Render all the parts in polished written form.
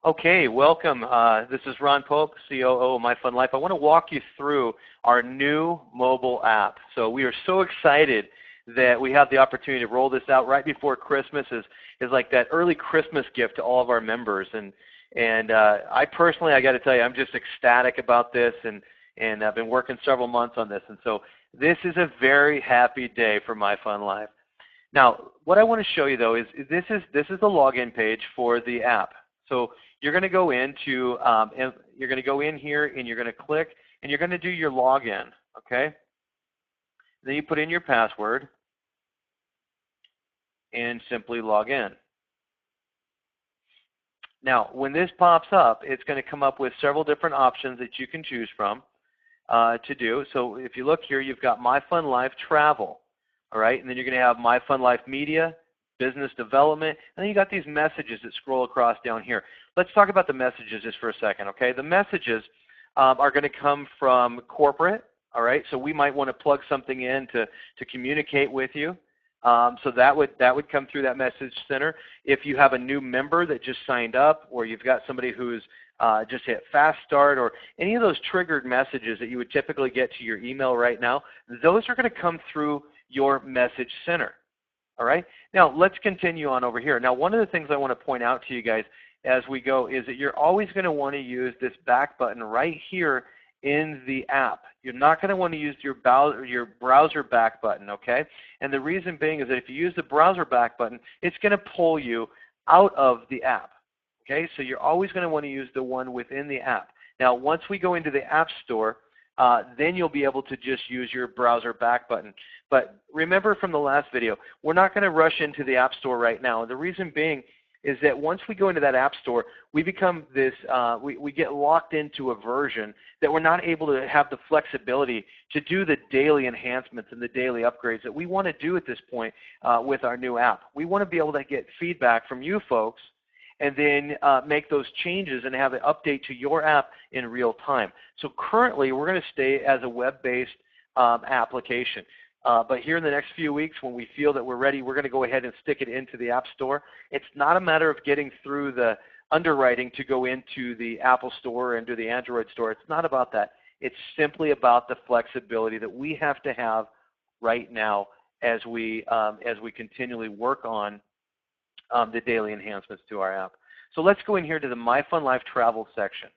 Okay, welcome. This is Ron Pope, COO of MyFunLIFE. I want to walk you through our new mobile app. So we are so excited that we have the opportunity to roll this out right before Christmas. Is like that early Christmas gift to all of our members. And I personally, I got to tell you, I'm just ecstatic about this, and I've been working several months on this. And so this is a very happy day for MyFunLIFE. Now, what I want to show you though is this is the login page for the app. So you're going to go into, you're going to go in here and you're going to click and you're going to do your login, okay? Then you put in your password and simply log in. Now, when this pops up, it's going to come up with several different options that you can choose from to do. So if you look here, you've got MyFunLIFE Travel, all right? And then you're going to have MyFunLIFE Media, Business Development, and then you got these messages that scroll across down here. Let's talk about the messages just for a second, okay? The messages are going to come from corporate, all right? So we might want to plug something in to communicate with you. So that would come through that message center. If you have a new member that just signed up, or you've got somebody who's just hit fast start, or any of those triggered messages that you would typically get to your email right now, those are going to come through your message center. All right. Now let's continue on over here. Now one of the things I want to point out to you guys as we go is that you're always going to want to use this back button right here in the app. You're not going to want to use your browser back button, okay? And the reason being is that if you use the browser back button, it's going to pull you out of the app, okay? So you're always going to want to use the one within the app. Now once we go into the App Store, then you'll be able to just use your browser back button. But remember from the last video, we're not going to rush into the App Store right now. And the reason being is that once we go into that App Store, we become this, we get locked into a version that we're not able to have the flexibility to do the daily enhancements and the daily upgrades that we want to do at this point with our new app. We want to be able to get feedback from you folks and then make those changes and have it update to your app in real time. So currently, we're going to stay as a web-based application. But here in the next few weeks, when we feel that we're ready, we're going to go ahead and stick it into the App Store. It's not a matter of getting through the underwriting to go into the Apple Store and to the Android Store. It's not about that. It's simply about the flexibility that we have to have right now as we continually work on the daily enhancements to our app. So let's go in here to the MyFunLIFE Travel section.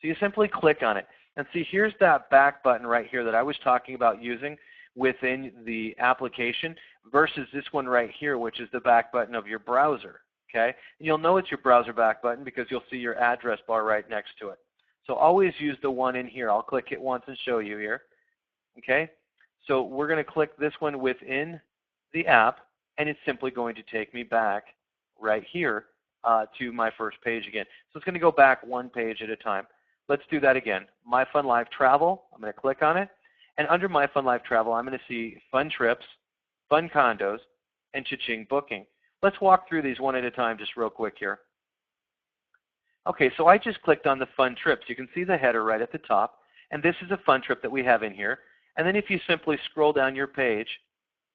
So you simply click on it. And see, here's that back button right here that I was talking about using within the application versus this one right here, which is the back button of your browser, okay? And you'll know it's your browser back button because you'll see your address bar right next to it. So always use the one in here. I'll click it once and show you here, okay? So we're going to click this one within the app, and it's simply going to take me back right here to my first page again. So it's going to go back one page at a time. Let's do that again. MyFunLIFE Travel, I'm going to click on it. And under MyFunLIFE Travel, I'm going to see Fun Trips, Fun Condos, and Cha-Ching Booking. Let's walk through these one at a time just real quick here. Okay, so I just clicked on the Fun Trips. You can see the header right at the top. And this is a fun trip that we have in here. And then if you simply scroll down your page,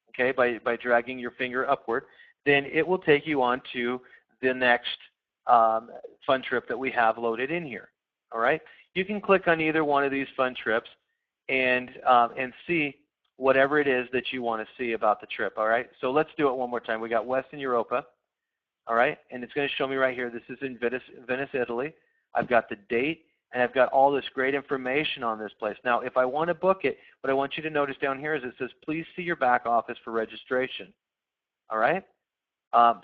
okay, by dragging your finger upward, then it will take you on to the next fun trip that we have loaded in here. All right? You can click on either one of these fun trips and see whatever it is that you want to see about the trip. All right? So let's do it one more time. We got Western Europa. All right? And it's going to show me right here. This is in Venice, Italy. I've got the date, and I've got all this great information on this place. Now, if I want to book it, what I want you to notice down here is it says, please see your back office for registration. All right?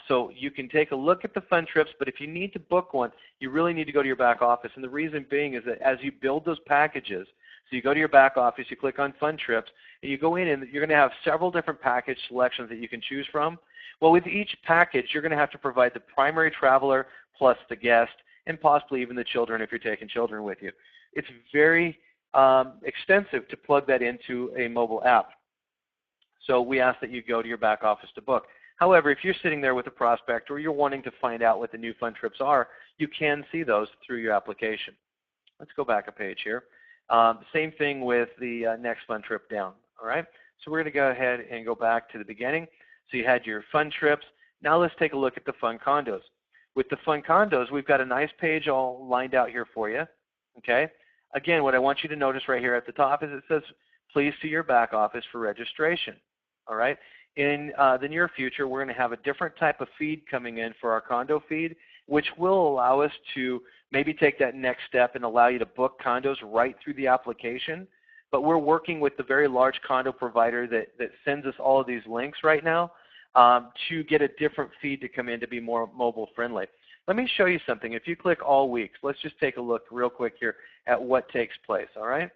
So you can take a look at the fun trips, but if you need to book one, you really need to go to your back office. And the reason being is that as you build those packages, so you go to your back office, you click on Fun Trips, and you go in and you're going to have several different package selections that you can choose from. Well, with each package, you're going to have to provide the primary traveler plus the guest and possibly even the children if you're taking children with you. It's very extensive to plug that into a mobile app. So we ask that you go to your back office to book. However, if you're sitting there with a prospect or you're wanting to find out what the new fun trips are, you can see those through your application. Let's go back a page here. Same thing with the next fun trip down. All right. So we're going to go ahead and go back to the beginning. So you had your fun trips. Now let's take a look at the fun condos. With the Fun Condos, we've got a nice page all lined out here for you. Okay. Again, what I want you to notice right here at the top is it says, please see your back office for registration. All right. In the near future, we're going to have a different type of feed coming in for our condo feed, which will allow us to maybe take that next step and allow you to book condos right through the application. But we're working with the very large condo provider that sends us all of these links right now to get a different feed to come in to be more mobile friendly. Let me show you something. If you click all weeks, let's just take a look real quick here at what takes place, all right?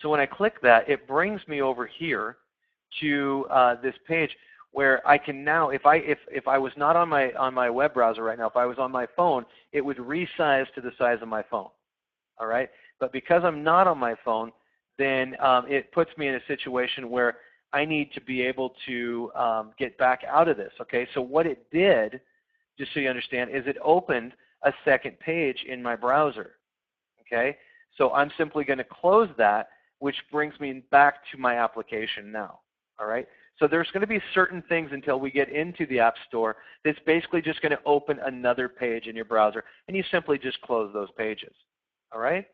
So when I click that, it brings me over here to this page where I can now, if I was not on my web browser right now, if I was on my phone, it would resize to the size of my phone, all right? But because I'm not on my phone, then it puts me in a situation where I need to be able to get back out of this, okay? So what it did, just so you understand, is it opened a second page in my browser, okay? So I'm simply going to close that, which brings me back to my application now, all right? So there's going to be certain things until we get into the App Store that's basically just going to open another page in your browser, and you simply just close those pages, all right?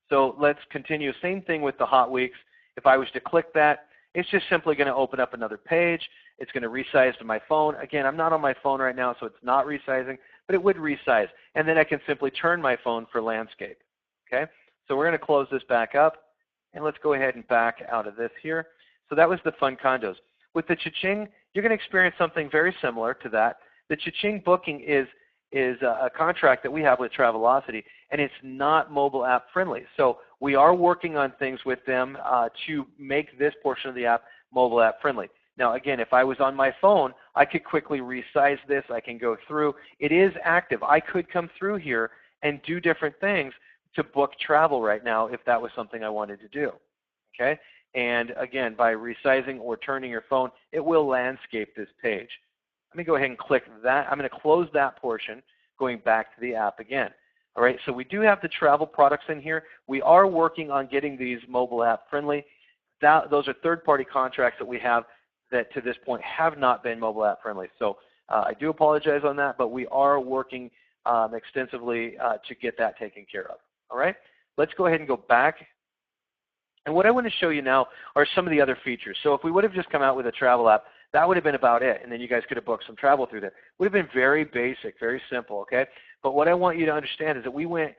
So let's continue. Same thing with the Hot Weeks. If I was to click that, it's just simply going to open up another page. It's going to resize to my phone. Again, I'm not on my phone right now, so it's not resizing, but it would resize. And then I can simply turn my phone for landscape, okay? So we're going to close this back up, and let's go ahead and back out of this here. So that was the Fun Condos. With the Cha-Ching, you're going to experience something very similar to that. The Cha-Ching booking is a contract that we have with Travelocity, and it's not mobile app friendly. So we are working on things with them to make this portion of the app mobile app friendly. Now again, if I was on my phone, I could quickly resize this. I can go through. It is active. I could come through here and do different things to book travel right now if that was something I wanted to do. Okay? And again, by resizing or turning your phone, it will landscape this page. Let me go ahead and click that. I'm going to close that portion, going back to the app again. All right, so we do have the travel products in here. We are working on getting these mobile app friendly. Those are third-party contracts that we have that to this point have not been mobile app friendly. So I do apologize on that, but we are working extensively to get that taken care of. All right, let's go ahead and go back. And what I want to show you now are some of the other features. So if we would have just come out with a travel app, that would have been about it, and then you guys could have booked some travel through there. It would have been very basic, very simple, okay? But what I want you to understand is that we went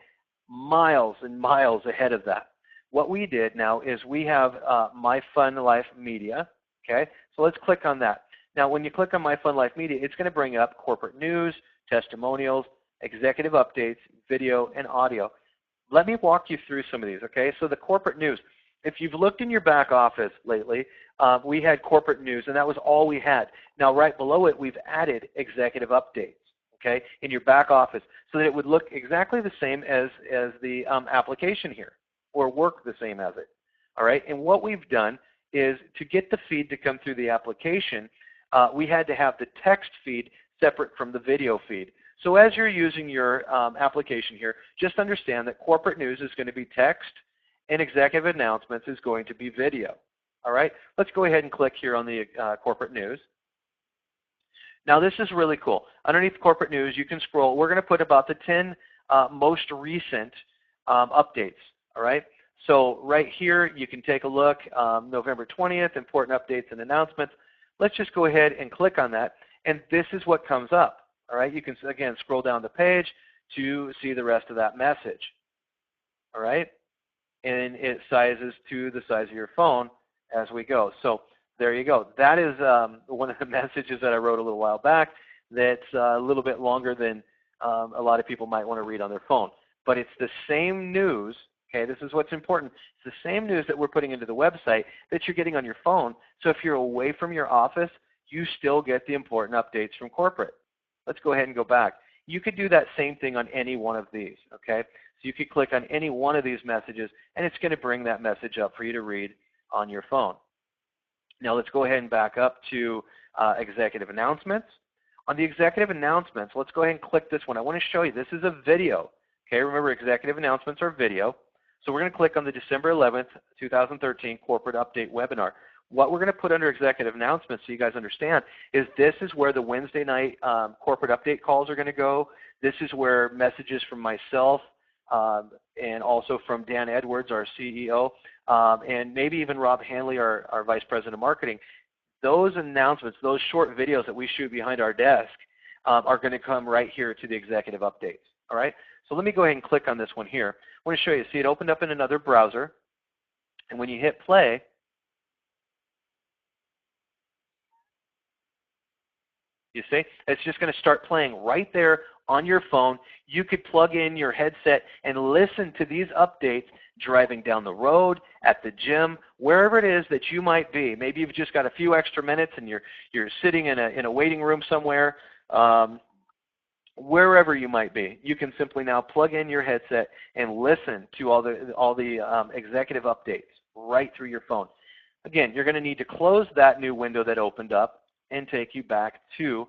miles and miles ahead of that. What we did now is we have MyFunLIFE Media, okay? So let's click on that. Now, when you click on MyFunLIFE Media, it's going to bring up corporate news, testimonials, executive updates, video, and audio. Let me walk you through some of these, okay? So the corporate news. If you've looked in your back office lately, we had corporate news, and that was all we had. Now, right below it, we've added executive updates, okay, in your back office so that it would look exactly the same as the application here, or work the same as it, all right? And what we've done is to get the feed to come through the application, we had to have the text feed separate from the video feed. So as you're using your application here, just understand that corporate news is going to be text, and executive announcements is going to be video. All right, let's go ahead and click here on the corporate news. Now this is really cool. Underneath corporate news, you can scroll. We're going to put about the 10 most recent updates. All right, so right here you can take a look. November 20th, important updates and announcements. Let's just go ahead and click on that, and this is what comes up. All right, you can again scroll down the page to see the rest of that message. All right. And it sizes to the size of your phone as we go. So there you go. That is one of the messages that I wrote a little while back that's a little bit longer than a lot of people might want to read on their phone. But it's the same news, okay, this is what's important. It's the same news that we're putting into the website that you're getting on your phone. So if you're away from your office, you still get the important updates from corporate. Let's go ahead and go back. You could do that same thing on any one of these, okay? So you could click on any one of these messages, and it's going to bring that message up for you to read on your phone. Now let's go ahead and back up to executive announcements. On the executive announcements, let's go ahead and click this one. I want to show you, this is a video. Okay, remember executive announcements are video. So we're going to click on the December 11th, 2013 corporate update webinar. what we're going to put under executive announcements, so you guys understand, is this is where the Wednesday night corporate update calls are going to go. This is where messages from myself and also from Dan Edwards, our CEO, and maybe even Rob Hanley, our Vice President of Marketing. Those announcements, those short videos that we shoot behind our desk are going to come right here to the executive updates. All right? So let me go ahead and click on this one here. I want to show you. See, it opened up in another browser. And when you hit play, you see, it's just going to start playing right there on your phone. You could plug in your headset and listen to these updates driving down the road, at the gym, wherever it is that you might be. Maybe you've just got a few extra minutes and you're sitting in a waiting room somewhere. Wherever you might be, you can simply now plug in your headset and listen to all the executive updates right through your phone. Again, you're going to need to close that new window that opened up and take you back to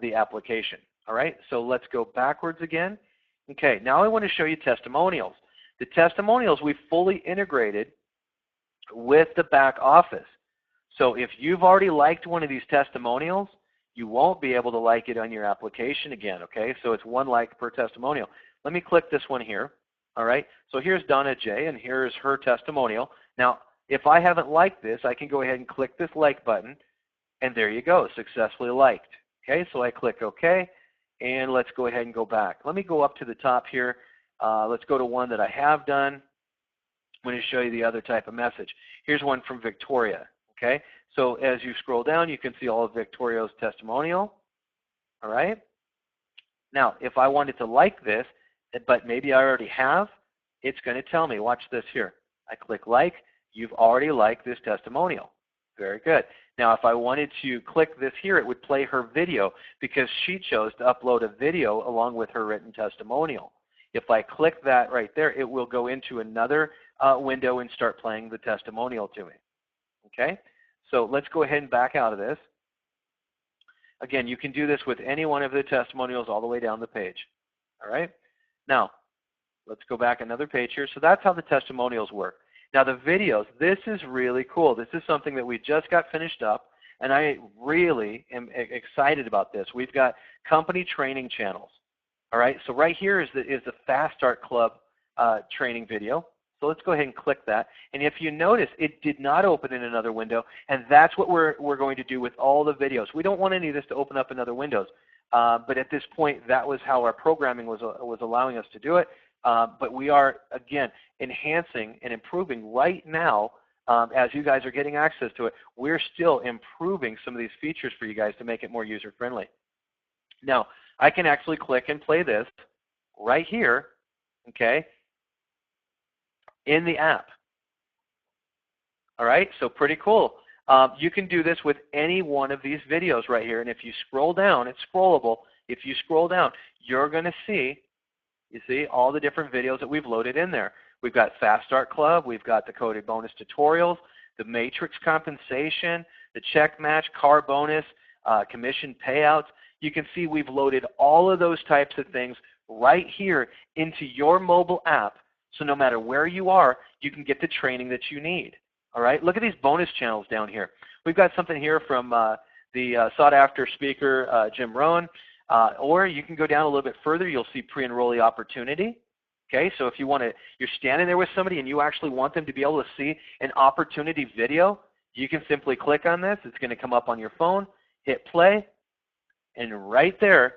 the application. All right, so let's go backwards again. Okay, now I want to show you testimonials. The testimonials we've fully integrated with the back office. So if you've already liked one of these testimonials, you won't be able to like it on your application again, okay? So it's 1 like per testimonial. Let me click this one here, all right? So here's Donna J, and here's her testimonial. Now, if I haven't liked this, I can go ahead and click this like button, and there you go, successfully liked. Okay, so I click OK, and let's go ahead and go back. Let me go up to the top here. Let's go to one that I have done. I'm going to show you the other type of message. Here's one from Victoria, okay? So as you scroll down, you can see all of Victoria's testimonial, all right? Now, if I wanted to like this, but maybe I already have, it's going to tell me. Watch this here. I click like. You've already liked this testimonial. Very good. Now, if I wanted to click this here, it would play her video because she chose to upload a video along with her written testimonial. If I click that right there, it will go into another window and start playing the testimonial to me. Okay? So let's go ahead and back out of this. Again, you can do this with any one of the testimonials all the way down the page. All right? Now, let's go back another page here. So that's how the testimonials work. Now the videos, this is really cool. This is something that we just got finished up, and I really am excited about this. We've got company training channels. All right, so right here is the Fast Start Club training video. So let's go ahead and click that. And if you notice, it did not open in another window, and that's what we're going to do with all the videos. We don't want any of this to open up in other windows, but at this point, that was how our programming was allowing us to do it. But we are, again, enhancing and improving right now as you guys are getting access to it. We're still improving some of these features for you guys to make it more user-friendly. Now, I can actually click and play this right here, okay, in the app. All right, so pretty cool. You can do this with any one of these videos right here, and if you scroll down, it's scrollable. If you scroll down, you're going to see, you see, all the different videos that we've loaded in there. We've got Fast Start Club, we've got the coded bonus tutorials, the matrix compensation, the check match, car bonus, commission payouts. You can see we've loaded all of those types of things right here into your mobile app. So no matter where you are, you can get the training that you need. All right, look at these bonus channels down here. We've got something here from the sought-after speaker, Jim Rohn. Or you can go down a little bit further. You'll see pre-enrollee opportunity. Okay, so if you want to, you're standing there with somebody and you actually want them to be able to see an opportunity video, you can simply click on this. It's going to come up on your phone, hit play, and right there,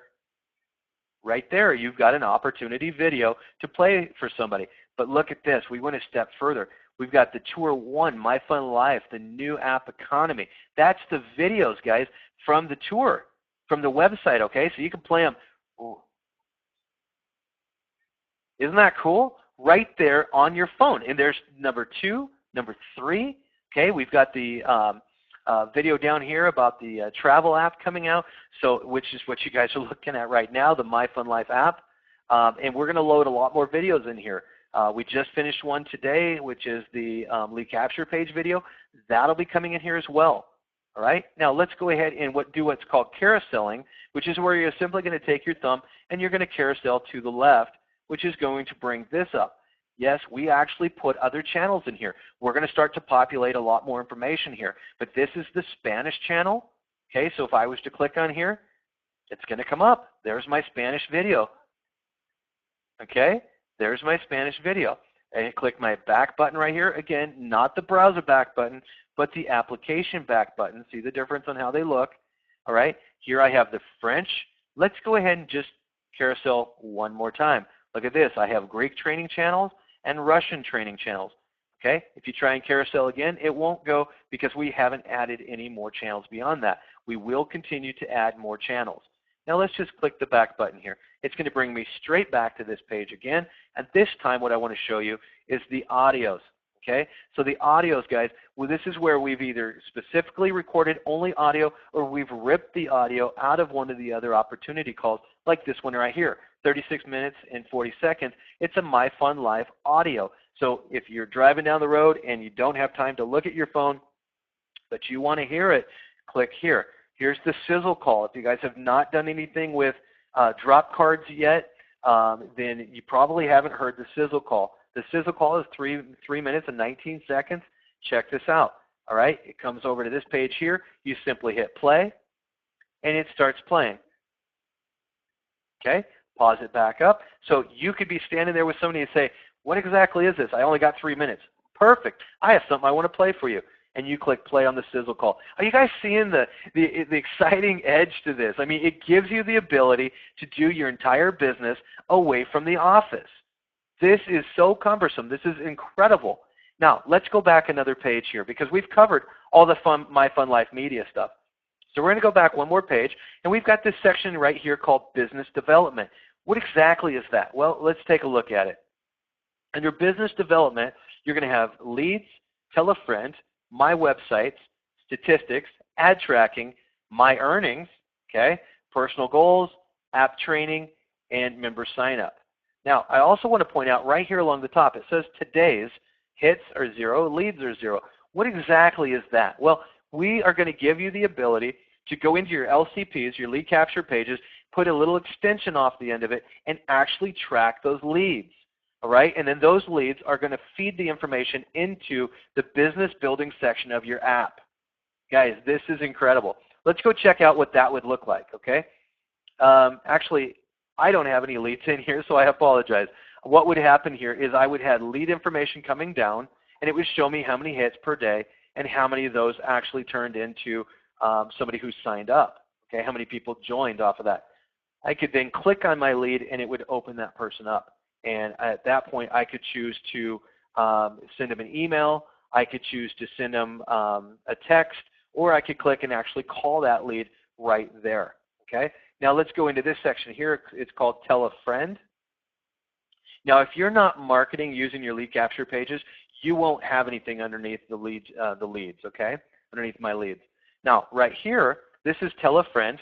you've got an opportunity video to play for somebody. But look at this. We went a step further. We've got the Tour 1, MyFunLIFE, the new app economy. That's the videos, guys, from the tour, from the website, okay? So you can play them. Isn't that cool? Right there on your phone. And there's number 2, number 3. Okay, we've got the video down here about the travel app coming out, so which is what you guys are looking at right now, the MyFunLIFE app. And we're going to load a lot more videos in here. We just finished one today, which is the lead capture page video. That'll be coming in here as well. All right. Now let's go ahead and do what's called carouseling, which is where you're simply going to take your thumb and you're going to carousel to the left, which is going to bring this up. Yes, we actually put other channels in here. We're going to start to populate a lot more information here. But this is the Spanish channel. Okay, so if I was to click on here, it's going to come up. There's my Spanish video. Okay, there's my Spanish video. And click my back button right here. Again, not the browser back button, but the application back button. See the difference on how they look? All right, here I have the French. Let's go ahead and just carousel one more time. Look at this. I have Greek training channels and Russian training channels. Okay, if you try and carousel again, it won't go because we haven't added any more channels beyond that. We will continue to add more channels. Now let's just click the back button here. It's going to bring me straight back to this page again. And this time what I want to show you is the audios. Okay, so the audios, guys, well, this is where we've either specifically recorded only audio or we've ripped the audio out of one of the other opportunity calls, like this one right here, 36 minutes and 40 seconds. It's a MyFunLIFE audio. So if you're driving down the road and you don't have time to look at your phone, but you want to hear it, click here. Here's the sizzle call. If you guys have not done anything with drop cards yet, then you probably haven't heard the sizzle call. The sizzle call is 3 minutes and 19 seconds. Check this out. All right, it comes over to this page here. You simply hit play, and it starts playing. Okay, pause it back up. So you could be standing there with somebody and say, what exactly is this? I only got 3 minutes. Perfect. I have something I want to play for you. And you click play on the sizzle call. Are you guys seeing the exciting edge to this? I mean, it gives you the ability to do your entire business away from the office. This is so cumbersome. This is incredible. Now, let's go back another page here because we've covered all the MyFunLIFE media stuff. So we're going to go back one more page, and we've got this section right here called Business Development. What exactly is that? Well, let's take a look at it. Under Business Development, you're going to have Leads, Tell a Friend, My Websites, Statistics, Ad Tracking, My Earnings, okay, Personal Goals, App Training, and Member Sign Up. Now, I also want to point out right here along the top, it says today's hits are 0, leads are 0. What exactly is that? Well, we are going to give you the ability to go into your LCPs, your lead capture pages, put a little extension off the end of it, and actually track those leads. All right, and then those leads are going to feed the information into the business building section of your app. Guys, this is incredible. Let's go check out what that would look like, okay? Actually, I don't have any leads in here, so I apologize. What would happen here is I would have lead information coming down, and it would show me how many hits per day and how many of those actually turned into somebody who signed up, okay? How many people joined off of that. I could then click on my lead, and it would open that person up. And at that point, I could choose to send them an email, I could choose to send them a text, or I could click and actually call that lead right there. Okay. Now let's go into this section here. It's called Tell a Friend. Now, if you're not marketing using your lead capture pages, you won't have anything underneath the leads. Okay, underneath my leads. Now, right here, this is Tell a Friend.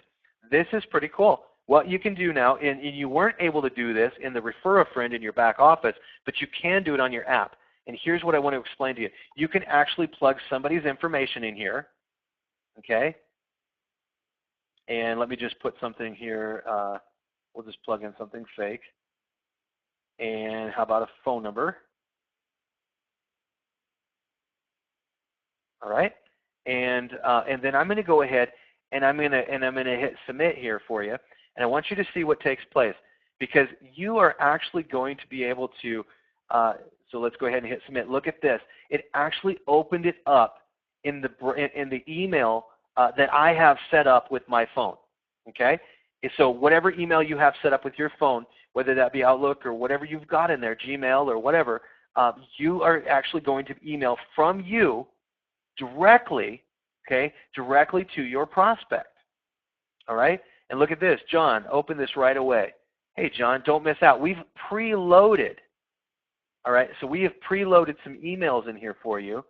This is pretty cool. What you can do now, and you weren't able to do this in the Refer a Friend in your back office, but you can do it on your app. And here's what I want to explain to you. You can actually plug somebody's information in here, okay? And let me just put something here. We'll just plug in something fake. And how about a phone number? All right. And then I'm going to go ahead and I'm going to hit submit here for you. And I want you to see what takes place because you are actually going to be able to, so let's go ahead and hit submit. Look at this. It actually opened it up in the email that I have set up with my phone, okay? So whatever email you have set up with your phone, whether that be Outlook or whatever you've got in there, Gmail or whatever, you are actually going to email from you directly, okay, directly to your prospect, all right? And look at this, John, open this right away. Hey, John, don't miss out. We've preloaded, all right? So we have preloaded some emails in here for you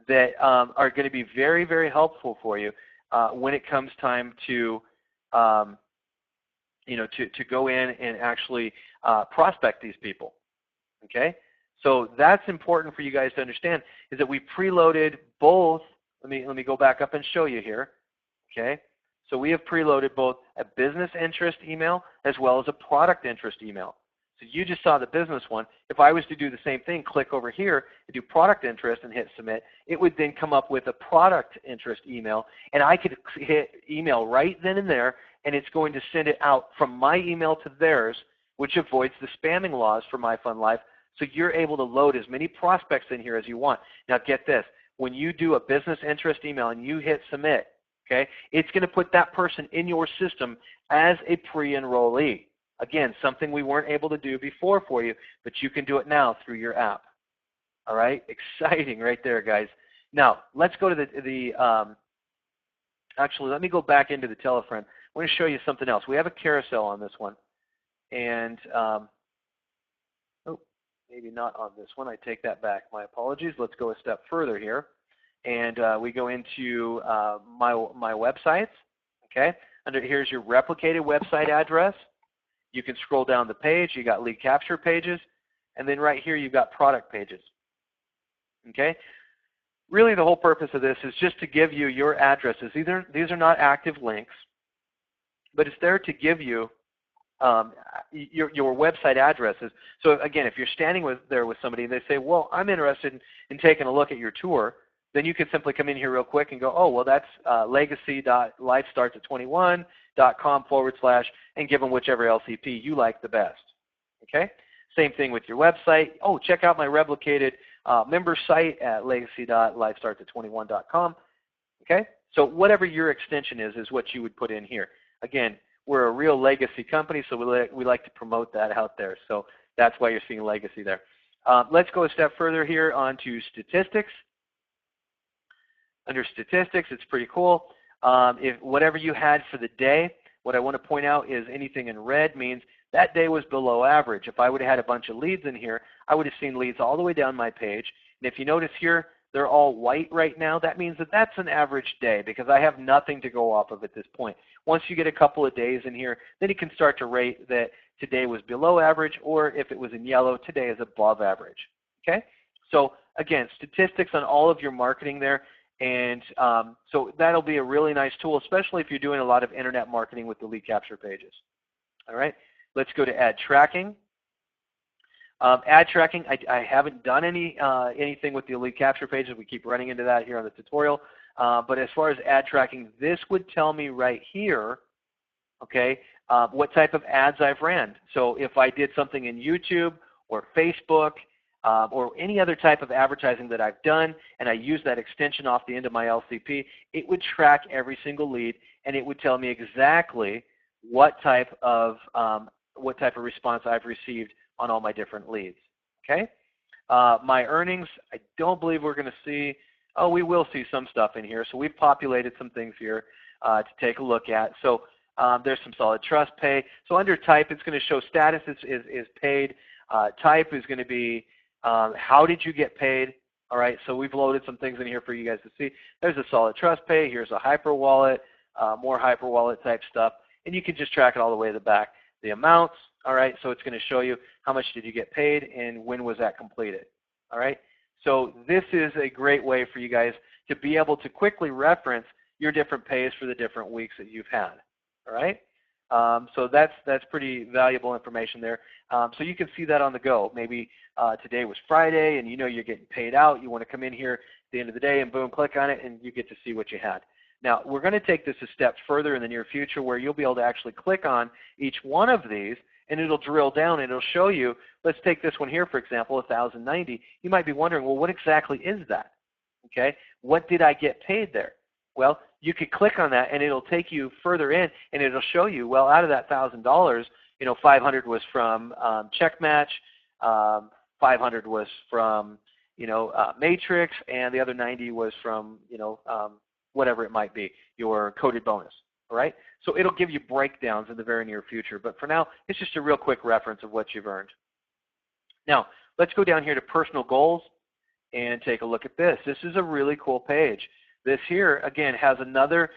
that are going to be very, very helpful for you when it comes time to, to go in and actually prospect these people, okay? So that's important for you guys to understand is that we preloaded both. Let me go back up and show you here, okay? So we have preloaded both a business interest email as well as a product interest email. So you just saw the business one. If I was to do the same thing, click over here and do product interest and hit submit, it would then come up with a product interest email, and I could hit email right then and there, and it's going to send it out from my email to theirs, which avoids the spamming laws for MyFunLife. So you're able to load as many prospects in here as you want. Now get this, when you do a business interest email and you hit submit, okay, it's going to put that person in your system as a pre-enrollee. Again, something we weren't able to do before for you, but you can do it now through your app. All right, exciting right there, guys. Now, let's go to actually, let me go back into the Tell-a-Friend. I want to show you something else. We have a carousel on this one. And, oh, maybe not on this one. I take that back. My apologies. Let's go a step further here. And we go into my websites. Okay, here's your replicated website address. You can scroll down the page. You got lead capture pages. And then right here, you've got product pages. Okay? Really, the whole purpose of this is just to give you your addresses. These are not active links, but it's there to give you your website addresses. So again, if you're standing there with somebody and they say, well, I'm interested in taking a look at your tour, then you can simply come in here real quick and go, oh, well, that's legacy.lifestarts at21.com/ and give them whichever LCP you like the best. Okay? Same thing with your website. Oh, check out my replicated member site at legacy.lifestarts at21.com. Okay? So whatever your extension is what you would put in here. Again, we're a real legacy company, so we like to promote that out there. So that's why you're seeing legacy there. Let's go a step further here onto statistics. Under statistics, it's pretty cool. If whatever you had for the day, what I want to point out is anything in red means that day was below average. If I would have had a bunch of leads in here, I would have seen leads all the way down my page. And if you notice here, they're all white right now. That means that that's an average day because I have nothing to go off of at this point. Once you get a couple of days in here, then you can start to rate that today was below average, or if it was in yellow, today is above average. Okay? So again, statistics on all of your marketing there. And so that'll be a really nice tool, especially if you're doing a lot of internet marketing with the lead capture pages. All right, let's go to ad tracking. Ad tracking, I haven't done anything with the lead capture pages. We keep running into that here on the tutorial. But as far as ad tracking, this would tell me right here, okay, what type of ads I've ran. So if I did something in YouTube or Facebook, or any other type of advertising that I've done, and I use that extension off the end of my LCP, it would track every single lead, and it would tell me exactly what type of response I've received on all my different leads. Okay, my earnings, I don't believe we're going to see. Oh, we will see some stuff in here. So we've populated some things here to take a look at. So there's some solid trust pay. So under type, it's going to show status is paid. Type is going to be how did you get paid? All right, so we've loaded some things in here for you guys to see. There's a solid trust pay. Here's a hyper wallet, more hyper wallet type stuff, and you can just track it all the way to the back. The amounts, all right, so it's going to show you how much did you get paid and when was that completed. All right, so this is a great way for you guys to be able to quickly reference your different pays for the different weeks that you've had. All right. So that's pretty valuable information there. So you can see that on the go. Maybe today was Friday and you know you're getting paid out. You want to come in here at the end of the day and boom, click on it and you get to see what you had. Now we're going to take this a step further in the near future where you'll be able to actually click on each one of these and it'll drill down and it'll show you. Let's take this one here, for example, 1,090. You might be wondering, well, what exactly is that? Okay, what did I get paid there? Well, you could click on that and it'll take you further in and it'll show you, well, out of that $1,000, you know, 500 was from Check Match, 500 was from, you know, Matrix, and the other 90 was from, you know, whatever it might be, your coded bonus. All right? So it'll give you breakdowns in the very near future. But for now, it's just a real quick reference of what you've earned. Now, let's go down here to personal goals and take a look at this. This is a really cool page. This here, again, has another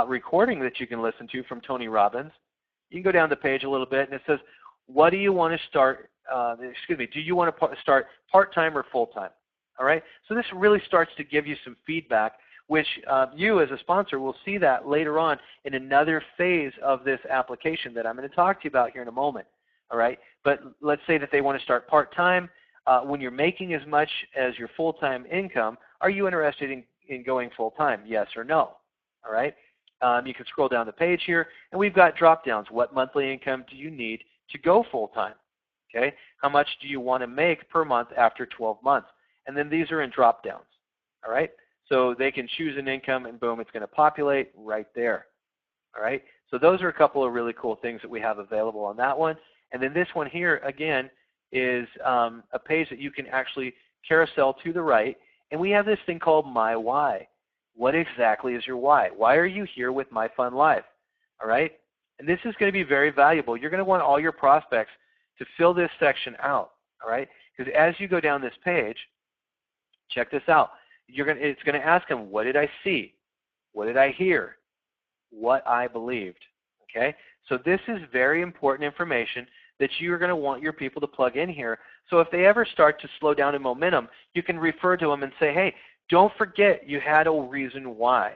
recording that you can listen to from Tony Robbins. You can go down the page a little bit, and it says, what do you want to start, do you want to start part-time or full-time? All right? So this really starts to give you some feedback, which you as a sponsor will see that later on in another phase of this application that I'm going to talk to you about here in a moment. all right? But let's say that they want to start part-time. When you're making as much as your full-time income, are you interested in going full-time, yes or no, all right? You can scroll down the page here, and we've got drop-downs. What monthly income do you need to go full-time, okay? How much do you want to make per month after 12 months? And then these are in drop-downs, all right? So they can choose an income, and boom, it's going to populate right there, all right? So those are a couple of really cool things that we have available on that one. And then this one here, again, is a page that you can actually carousel to the right. And we have this thing called My Why. What exactly is your why? Why are you here with MyFunLIFE? All right? And this is going to be very valuable. You're going to want all your prospects to fill this section out. All right? Because as you go down this page, check this out. It's going to ask them, what did I see? What did I hear? What I believed. Okay? So this is very important information that you're going to want your people to plug in here. So if they ever start to slow down in momentum, you can refer to them and say, hey, don't forget you had a reason why.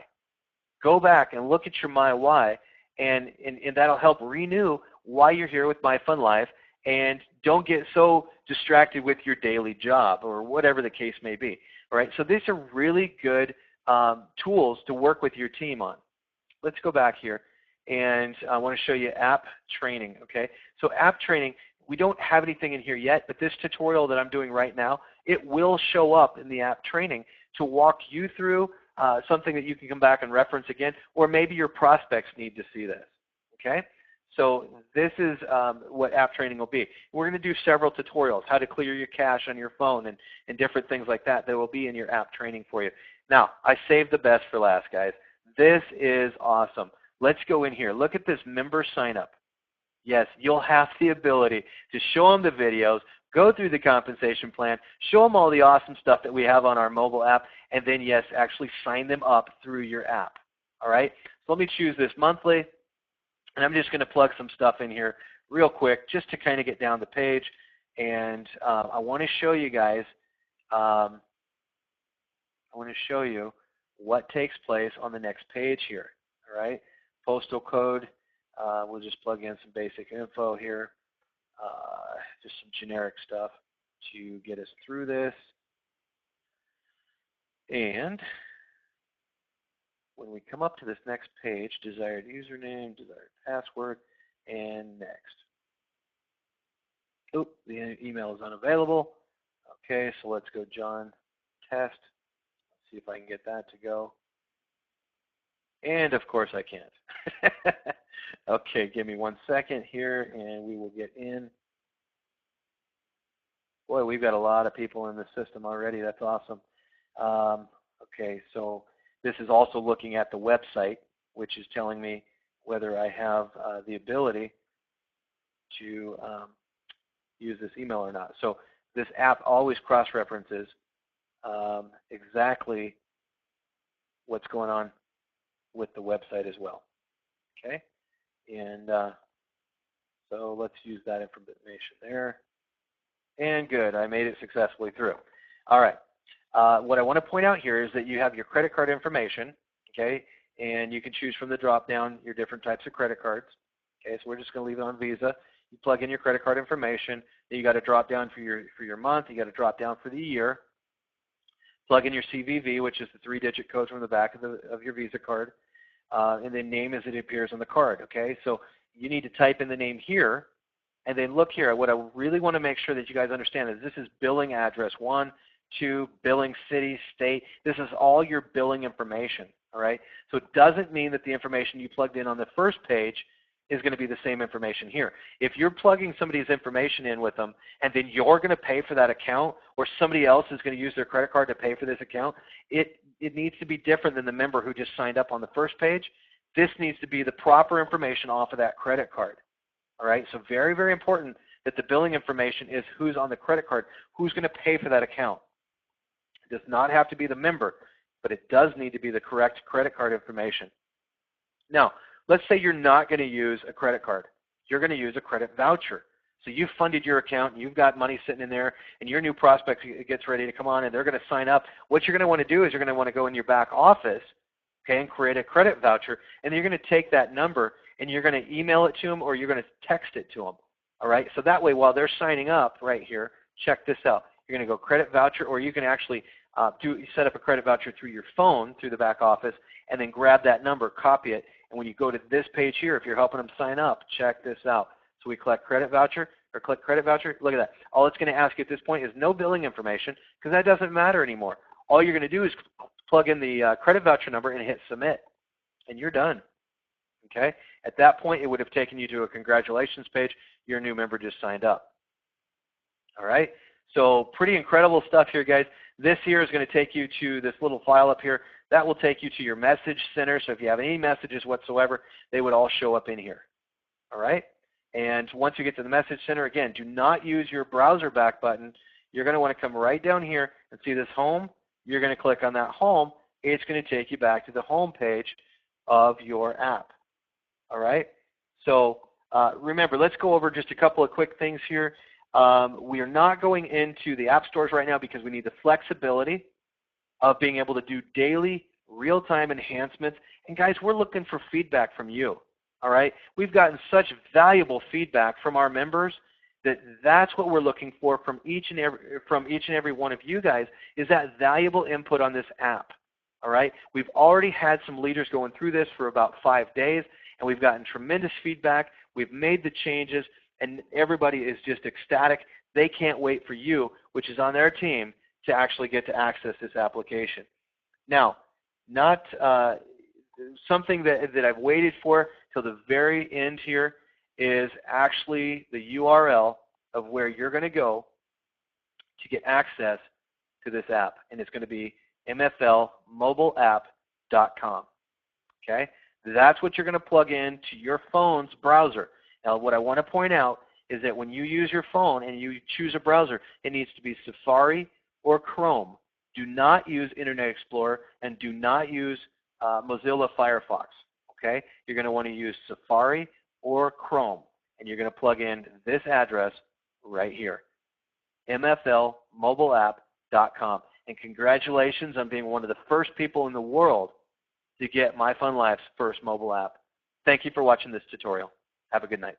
Go back and look at your My Why, and that'll help renew why you're here with MyFunLIFE, and don't get so distracted with your daily job or whatever the case may be. All right, so these are really good tools to work with your team on. Let's go back here, and I want to show you app training. Okay, so app training, we don't have anything in here yet, but this tutorial that I'm doing right now, it will show up in the app training to walk you through something that you can come back and reference again, or maybe your prospects need to see this. Okay, so this is what app training will be. We're going to do several tutorials, how to clear your cache on your phone and different things like that will be in your app training for you. Now, I saved the best for last, guys. This is awesome. Let's go in here. Look at this member sign up. Yes, you'll have the ability to show them the videos, go through the compensation plan, show them all the awesome stuff that we have on our mobile app, and then, yes, actually sign them up through your app. All right? So let me choose this monthly, and I'm just going to plug some stuff in here real quick just to kind of get down the page. And I want to show you guys, I want to show you what takes place on the next page here. All right? Postal code. We'll just plug in some basic info here, just some generic stuff to get us through this. And when we come up to this next page, desired username, desired password, and next. Oop, the email is unavailable. Okay, so let's go John test. Let's see if I can get that to go. And of course I can't. Okay, give me 1 second here and we will get in. Boy, we've got a lot of people in the system already. That's awesome. Okay, so this is also looking at the website, which is telling me whether I have the ability to use this email or not. So this app always cross-references exactly what's going on with the website as well. Okay, and so let's use that information there. And good, I made it successfully through. All right, what I want to point out here is that you have your credit card information, okay, and you can choose from the drop-down your different types of credit cards. Okay, so we're just going to leave it on Visa. You plug in your credit card information. Then you got to drop down for your month. You got to drop down for the year. Plug in your CVV, which is the 3-digit code from the back of your Visa card, and then name as it appears on the card. Okay, so you need to type in the name here, and then look here. What I really want to make sure that you guys understand is this is billing address 1, 2, billing city, state. This is all your billing information. All right, so it doesn't mean that the information you plugged in on the first page is going to be the same information here. If you're plugging somebody's information in with them and then you're going to pay for that account, or somebody else is going to use their credit card to pay for this account, it needs to be different than the member who just signed up on the first page. This needs to be the proper information off of that credit card. All right, so very, very important that the billing information is who's on the credit card, who's going to pay for that account. It does not have to be the member, but it does need to be the correct credit card information. Now, let's say you're not going to use a credit card. You're going to use a credit voucher. So you've funded your account, you've got money sitting in there, and your new prospect gets ready to come on and they're going to sign up. What you're going to want to do is you're going to want to go in your back office, okay, and create a credit voucher, and you're going to take that number and you're going to email it to them or you're going to text it to them. All right, so that way while they're signing up right here, check this out. You're going to go credit voucher, or you can actually set up a credit voucher through your phone, through the back office, and then grab that number, copy it, and when you go to this page here, if you're helping them sign up, check this out. So we click credit voucher, or click credit voucher. Look at that. All it's going to ask you at this point is no billing information, because that doesn't matter anymore. All you're going to do is plug in the credit voucher number and hit submit, and you're done. Okay? At that point, it would have taken you to a congratulations page. Your new member just signed up. All right? So pretty incredible stuff here, guys. This here is going to take you to this little file up here. That will take you to your message center. So if you have any messages whatsoever, they would all show up in here. All right? And once you get to the message center, again, do not use your browser back button. You're going to want to come right down here and see this home. You're going to click on that home. It's going to take you back to the home page of your app. All right? So remember, let's go over just a couple of quick things here. We are not going into the app stores right now because we need the flexibility of being able to do daily, real-time enhancements. And guys, we're looking for feedback from you. All right? We've gotten such valuable feedback from our members that that's what we're looking for from each and every one of you guys, is that valuable input on this app. All right? We've already had some leaders going through this for about 5 days, and we've gotten tremendous feedback. We've made the changes, and everybody is just ecstatic. They can't wait for you, which is on their team, to actually get to access this application. Now, not something that I've waited for till the very end here is actually the URL of where you're going to go to get access to this app, and it's going to be MyFunLifeMobileApp.com. Okay? That's what you're going to plug in to your phone's browser. Now, what I want to point out is that when you use your phone and you choose a browser, it needs to be Safari or Chrome. Do not use Internet Explorer, and do not use Mozilla Firefox. Okay? You're going to want to use Safari or Chrome, and you're going to plug in this address right here, MyFunLifeMobileApp.com. And congratulations on being one of the first people in the world to get MyFunLife's first mobile app. Thank you for watching this tutorial. Have a good night.